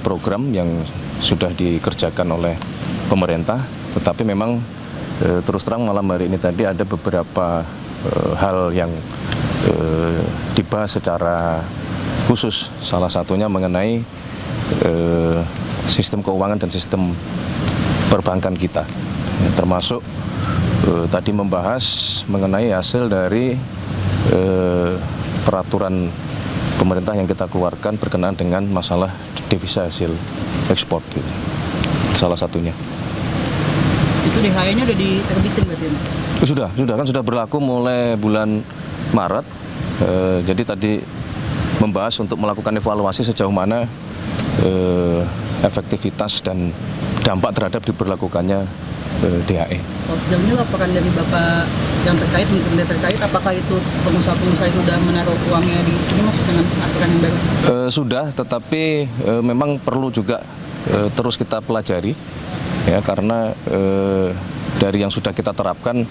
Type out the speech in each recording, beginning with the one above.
program yang sudah dikerjakan oleh pemerintah, tetapi memang terus terang malam hari ini tadi ada beberapa hal yang dibahas secara khusus, salah satunya mengenai sistem keuangan dan sistem perbankan kita, termasuk tadi membahas mengenai hasil dari peraturan pemerintah yang kita keluarkan berkenaan dengan masalah devisa hasil ekspor, gitu. Salah satunya. Itu DHE-nya udah diterbitin berarti ya, Mas? Sudah berlaku mulai bulan Maret. Jadi tadi membahas untuk melakukan evaluasi sejauh mana efektivitas dan dampak terhadap diberlakukannya DHE. Kalau sejauh ini laporan dari Bapak yang terkait, menteri terkait, apakah itu pengusaha-pengusaha itu sudah menaruh uangnya di sini, Mas, dengan aturan yang baru? Sudah, tetapi memang perlu juga terus kita pelajari, ya, karena dari yang sudah kita terapkan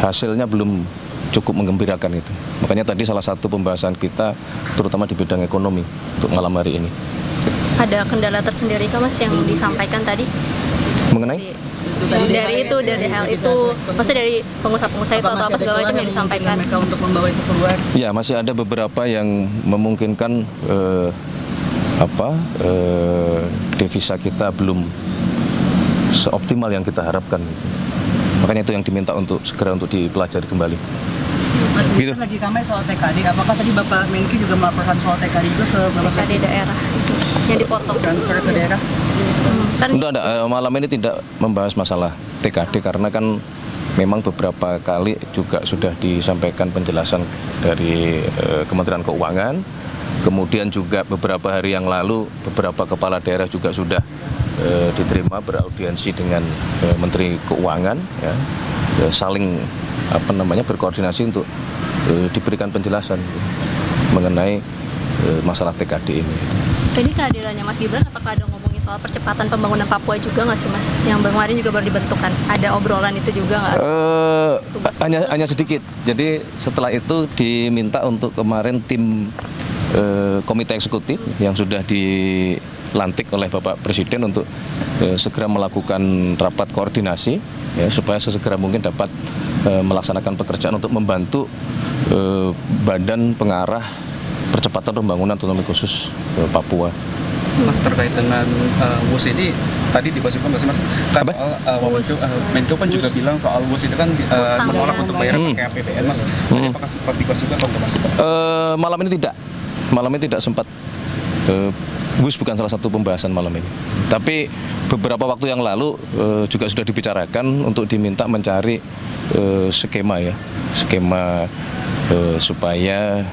hasilnya belum cukup menggembirakan itu. Makanya tadi salah satu pembahasan kita terutama di bidang ekonomi untuk malam hari ini. Ada kendala tersendiri kah, Mas, yang disampaikan tadi? Mengenai? Dari hal itu, maksudnya dari pengusaha-pengusaha itu atau apa segala macam yang disampaikan? Mereka untuk membawa itu keluar? Ya, masih ada beberapa yang memungkinkan devisa kita belum seoptimal yang kita harapkan. Makanya itu yang diminta untuk segera untuk dipelajari kembali. Mas, Gitu. kan lagi ramai soal TKD. Apakah tadi Bapak Menkyu juga melaporkan soal TKD juga ke Bapak TKD daerah itu, Mas, yang dipotong. transfer ke daerah? Kan Enggak, malam ini tidak membahas masalah TKD karena kan memang beberapa kali juga sudah disampaikan penjelasan dari Kementerian Keuangan. Kemudian juga beberapa hari yang lalu beberapa kepala daerah juga sudah diterima beraudiensi dengan Menteri Keuangan, ya, saling berkoordinasi untuk diberikan penjelasan mengenai masalah TKD ini. ini kehadirannya Mas Gibran, apakah ada ngomongin soal percepatan pembangunan Papua juga nggak sih, Mas? Yang kemarin juga baru dibentuk kan, ada obrolan itu juga nggak? Hanya sedikit. Jadi setelah itu diminta untuk kemarin tim komite eksekutif yang sudah dilantik oleh Bapak Presiden untuk segera melakukan rapat koordinasi, ya, supaya sesegera mungkin dapat melaksanakan pekerjaan untuk membantu badan pengarah percepatan pembangunan otonomi khusus Papua. Mas, terkait dengan WUS ini tadi dibahas juga nggak sih, Mas? Kan soal Menko kan juga bilang soal WUS itu kan menolak untuk bayar pakai APBN, Mas. Apakah sempat dibahas juga atau enggak, Mas? Malam ini tidak sempat. WUS bukan salah satu pembahasan malam ini. Tapi beberapa waktu yang lalu juga sudah dibicarakan untuk diminta mencari skema supaya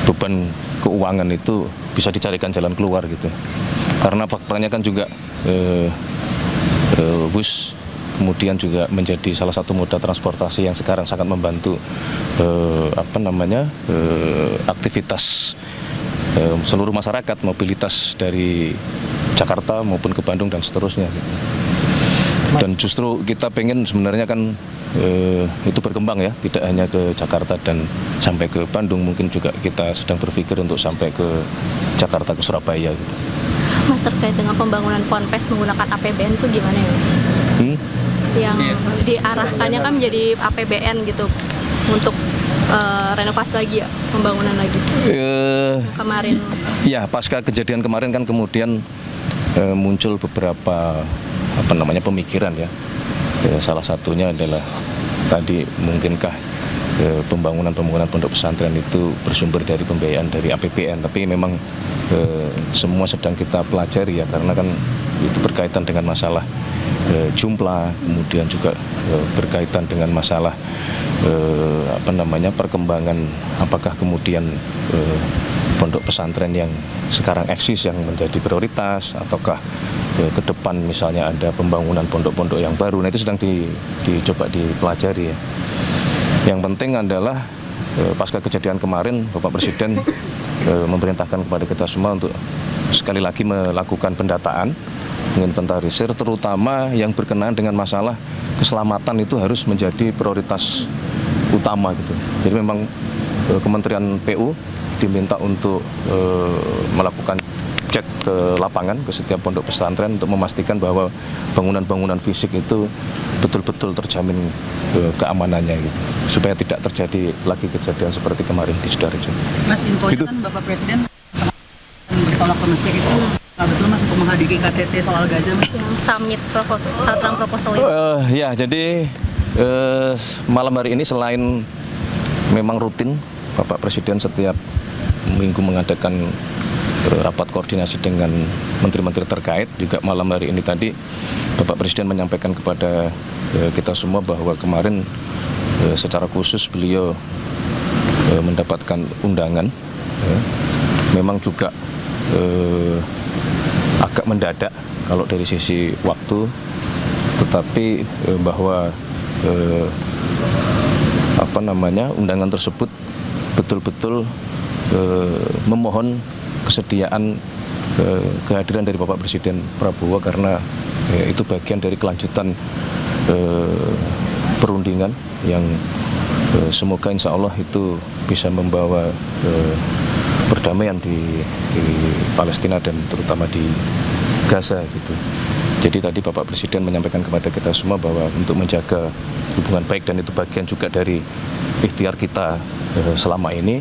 beban keuangan itu bisa dicarikan jalan keluar, gitu. Karena faktanya kan juga WUS kemudian juga menjadi salah satu moda transportasi yang sekarang sangat membantu aktivitas seluruh masyarakat, mobilitas dari Jakarta maupun ke Bandung dan seterusnya, gitu. Dan justru kita pengen sebenarnya kan itu berkembang, ya, tidak hanya ke Jakarta dan sampai ke Bandung, mungkin juga kita sedang berpikir untuk sampai ke Jakarta, ke Surabaya, gitu. Mas, terkait dengan pembangunan Ponpes menggunakan APBN itu gimana ya, Mas? Yang diarahkannya kan menjadi APBN gitu untuk renovasi lagi, ya, pembangunan lagi. Kemarin. Ya, pasca kejadian kemarin kan kemudian muncul beberapa pemikiran, ya. Salah satunya adalah tadi mungkinkah pembangunan pondok pesantren itu bersumber dari pembiayaan dari APBN, tapi memang semua sedang kita pelajari, ya, karena kan itu berkaitan dengan masalah jumlah, kemudian juga berkaitan dengan masalah perkembangan, apakah kemudian pondok pesantren yang sekarang eksis yang menjadi prioritas, ataukah ke depan misalnya ada pembangunan pondok-pondok yang baru. Nah, itu sedang dicoba dipelajari, ya. Yang penting adalah pasca kejadian kemarin Bapak Presiden memerintahkan kepada kita semua untuk sekali lagi melakukan pendataan, menginventarisir, terutama yang berkenaan dengan masalah keselamatan itu harus menjadi prioritas utama, gitu. Jadi memang Kementerian PU diminta untuk melakukan cek ke lapangan ke setiap pondok pesantren untuk memastikan bahwa bangunan-bangunan fisik itu betul-betul terjamin keamanannya gitu, supaya tidak terjadi lagi kejadian seperti kemarin di Sidoarjo. Mas, infonya Gitu. kan Bapak Presiden bertolak ke Mesir itu betul Mas untuk menghadiri KTT soal Gaza, Mas? Yang summit Trump proposal itu. Ya, jadi malam hari ini selain memang rutin Bapak Presiden setiap minggu mengadakan rapat koordinasi dengan menteri-menteri terkait, juga malam hari ini tadi Bapak Presiden menyampaikan kepada kita semua bahwa kemarin secara khusus beliau mendapatkan undangan, memang juga agak mendadak kalau dari sisi waktu, tetapi bahwa undangan tersebut betul-betul memohon kesediaan kehadiran dari Bapak Presiden Prabowo, karena itu bagian dari kelanjutan perundingan yang semoga insya Allah itu bisa membawa perdamaian di Palestina dan terutama di Gaza gitu. Jadi tadi Bapak Presiden menyampaikan kepada kita semua bahwa untuk menjaga hubungan baik, dan itu bagian juga dari ikhtiar kita selama ini,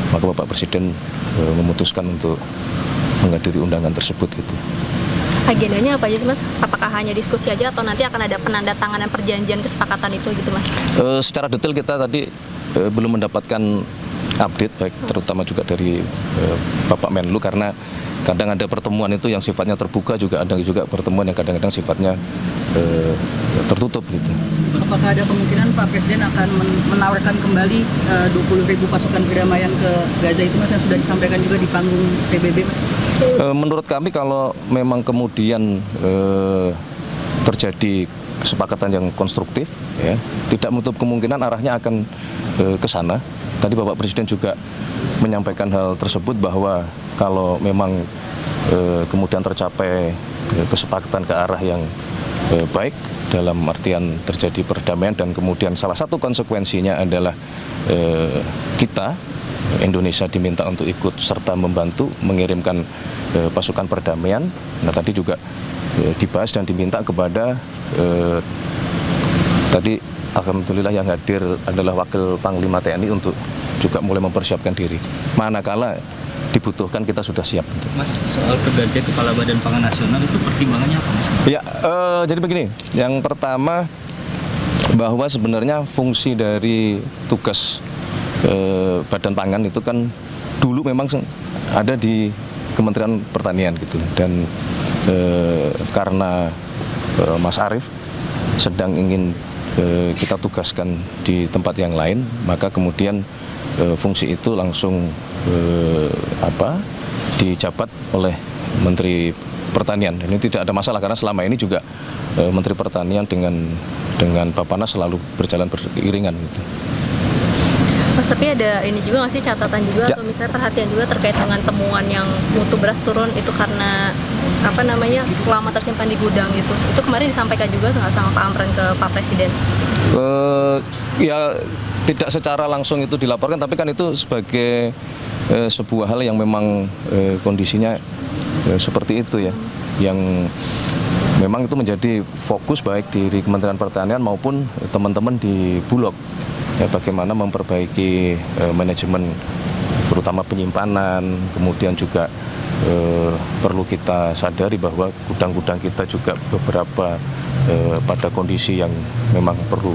maka Bapak Presiden memutuskan untuk menghadiri undangan tersebut gitu. Agendanya apa aja sih, Mas? Apakah hanya diskusi aja atau nanti akan ada penandatanganan perjanjian kesepakatan itu gitu, Mas? Secara detail kita tadi belum mendapatkan update, baik terutama juga dari Bapak Menlu, karena kadang ada pertemuan itu yang sifatnya terbuka, juga ada juga pertemuan yang kadang-kadang sifatnya tertutup gitu. Apakah ada kemungkinan Pak Presiden akan menawarkan kembali 20.000 pasukan perdamaian ke Gaza itu, Mas, yang sudah disampaikan juga di panggung PBB, Mas? Menurut kami kalau memang kemudian terjadi kesepakatan yang konstruktif, ya, tidak menutup kemungkinan arahnya akan ke sana. Tadi Bapak Presiden juga menyampaikan hal tersebut, bahwa kalau memang kemudian tercapai kesepakatan ke arah yang baik, dalam artian terjadi perdamaian, dan kemudian salah satu konsekuensinya adalah kita Indonesia diminta untuk ikut serta membantu mengirimkan pasukan perdamaian. Nah, tadi juga dibahas dan diminta kepada tadi alhamdulillah yang hadir adalah Wakil Panglima TNI untuk juga mulai mempersiapkan diri. Manakala dibutuhkan kita sudah siap. Mas, soal pergantian Kepala Badan Pangan Nasional itu pertimbangannya apa, Mas? Ya, jadi begini, yang pertama bahwa sebenarnya fungsi dari tugas Badan Pangan itu kan dulu memang ada di Kementerian Pertanian gitu, dan karena Mas Arief sedang ingin kita tugaskan di tempat yang lain, maka kemudian fungsi itu langsung dijabat oleh Menteri Pertanian. Dan ini tidak ada masalah, karena selama ini juga Menteri Pertanian dengan Bappenas selalu berjalan beriringan gitu. Mas, tapi ada ini juga nggak sih catatan juga Ya. atau misalnya perhatian juga terkait dengan temuan yang mutu beras turun itu karena lama tersimpan di gudang gitu. Itu kemarin disampaikan juga nggak sama Pak Amran ke Pak Presiden? Ya tidak secara langsung itu dilaporkan, tapi kan itu sebagai sebuah hal yang memang kondisinya seperti itu ya, yang memang itu menjadi fokus baik di Kementerian Pertanian maupun teman-teman di Bulog, ya, bagaimana memperbaiki manajemen terutama penyimpanan. Kemudian juga perlu kita sadari bahwa gudang-gudang kita juga beberapa pada kondisi yang memang perlu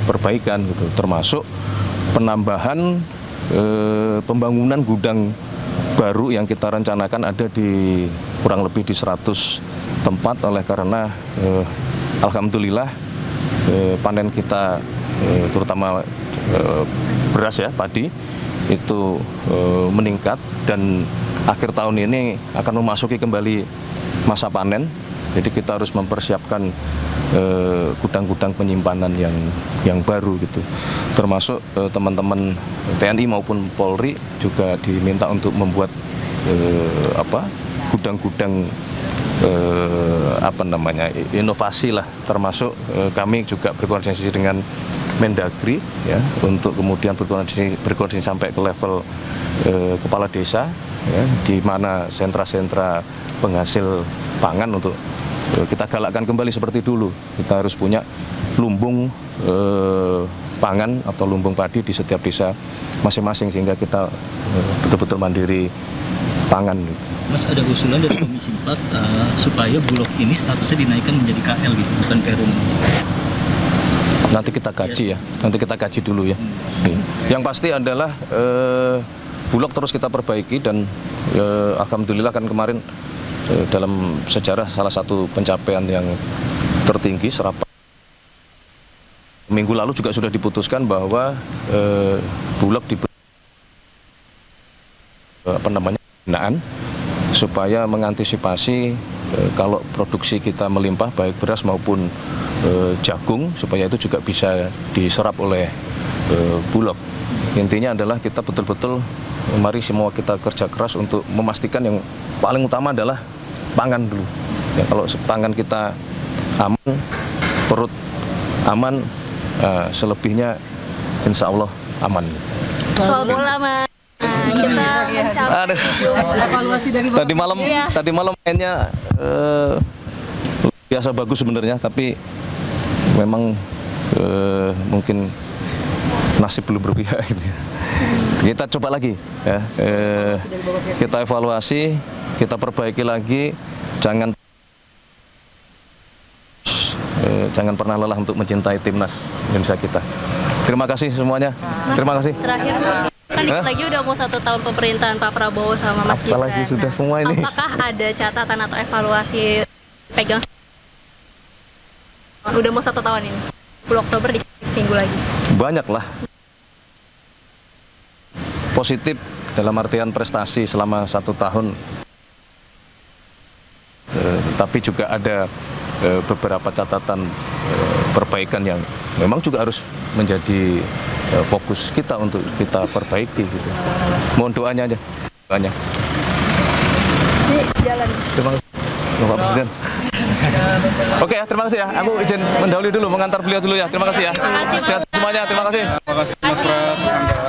perbaikan gitu, termasuk penambahan pembangunan gudang baru yang kita rencanakan ada di kurang lebih di 100 tempat, oleh karena alhamdulillah panen kita terutama beras ya, padi itu meningkat, dan akhir tahun ini akan memasuki kembali masa panen. Jadi kita harus mempersiapkan gudang-gudang penyimpanan yang baru gitu. Termasuk teman-teman TNI maupun Polri juga diminta untuk membuat gudang-gudang inovasi lah. Termasuk kami juga berkoordinasi dengan Mendagri ya untuk kemudian berkoordinasi sampai ke level kepala desa ya, di mana sentra-sentra penghasil pangan untuk kita galakkan kembali seperti dulu. Kita harus punya lumbung pangan atau lumbung padi di setiap desa masing-masing sehingga kita betul-betul mandiri pangan. Mas, ada usulan dari Komisi 4 supaya Bulog ini statusnya dinaikkan menjadi KL gitu, bukan Perum. Nanti kita kaji ya, nanti kita kaji dulu ya. Yang pasti adalah Bulog terus kita perbaiki dan alhamdulillah kan kemarin dalam sejarah salah satu pencapaian yang tertinggi serapan. Minggu lalu juga sudah diputuskan bahwa Bulog diberi binaan supaya mengantisipasi kalau produksi kita melimpah baik beras maupun jagung supaya itu juga bisa diserap oleh Bulog. Intinya adalah kita betul-betul mari semua kita kerja keras untuk memastikan yang paling utama adalah pangan dulu. Ya, kalau pangan kita aman, perut aman, selebihnya insya Allah aman. Soal bola, Mas. Kita mencapai Evaluasi dari tadi malam mainnya biasa bagus sebenarnya, tapi memang mungkin nasib belum berpihak gitu ya. Kita coba lagi ya, kita evaluasi, kita perbaiki lagi, jangan pernah lelah untuk mencintai timnas Indonesia kita. Terima kasih semuanya. Terima kasih. Terakhir, kan dikit lagi udah mau 1 tahun pemerintahan Pak Prabowo sama Mas Gibran. Apalagi sudah semua ini. Apakah ada catatan atau evaluasi pegang udah mau 1 tahun ini? 10 Oktober di seminggu lagi. Banyak lah. Positif dalam artian prestasi selama 1 tahun. Tapi juga ada beberapa catatan perbaikan yang memang juga harus menjadi fokus kita untuk kita perbaiki gitu. Mohon doanya aja. Doanya. Ini jalan. Terima kasih Bapak Presiden. Oke ya, terima kasih ya. Aku izin mendahului dulu, mengantar beliau dulu ya. Terima kasih ya. Terima kasih, Sehat semuanya, terima kasih. Terima kasih Mas Pras, Mas Angga.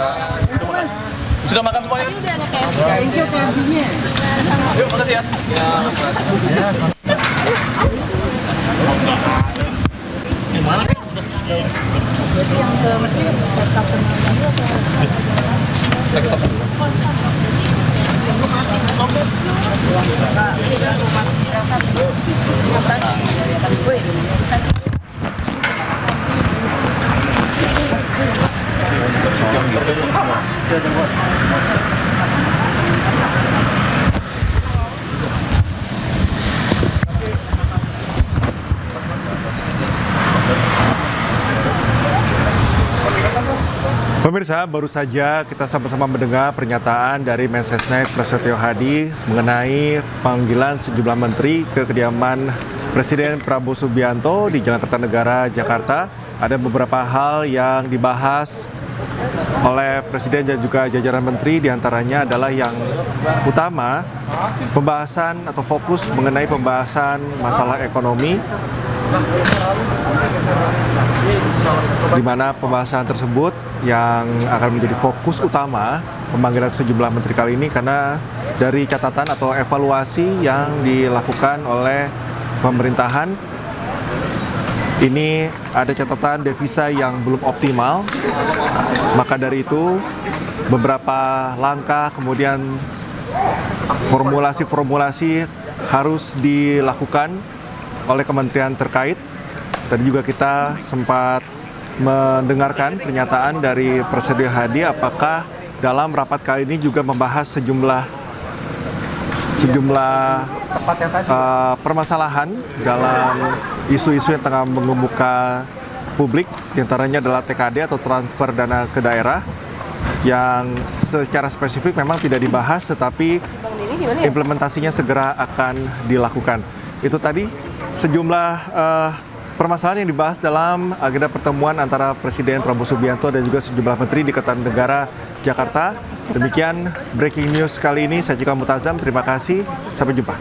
Sudah makan semuanya? Ini udah ada kayak Thank you KFC-nya. Yuk, makasih ya. Yang ke Mesir, staf Pemirsa, baru saja kita sama-sama mendengar pernyataan dari Mensesnek Prasetyo Hadi mengenai panggilan sejumlah menteri ke kediaman Presiden Prabowo Subianto di Jalan Kertanegara, Jakarta. Ada beberapa hal yang dibahas oleh Presiden dan juga jajaran menteri, diantaranya adalah yang utama pembahasan atau fokus mengenai pembahasan masalah ekonomi, di mana pembahasan tersebut yang akan menjadi fokus utama pemanggilan sejumlah menteri kali ini karena dari catatan atau evaluasi yang dilakukan oleh pemerintahan ini ada catatan devisa yang belum optimal. Maka dari itu beberapa langkah kemudian formulasi-formulasi harus dilakukan oleh kementerian terkait. Tadi juga kita sempat mendengarkan pernyataan dari Prasetyo Hadi apakah dalam rapat kali ini juga membahas sejumlah permasalahan dalam isu-isu yang tengah mengemuka publik, diantaranya adalah TKD atau transfer dana ke daerah yang secara spesifik memang tidak dibahas tetapi implementasinya segera akan dilakukan. Itu tadi sejumlah permasalahan yang dibahas dalam agenda pertemuan antara Presiden Prabowo Subianto dan juga sejumlah menteri di Kertanegara, Jakarta. Demikian breaking news kali ini. Saya Cika Mutazam, terima kasih. Sampai jumpa.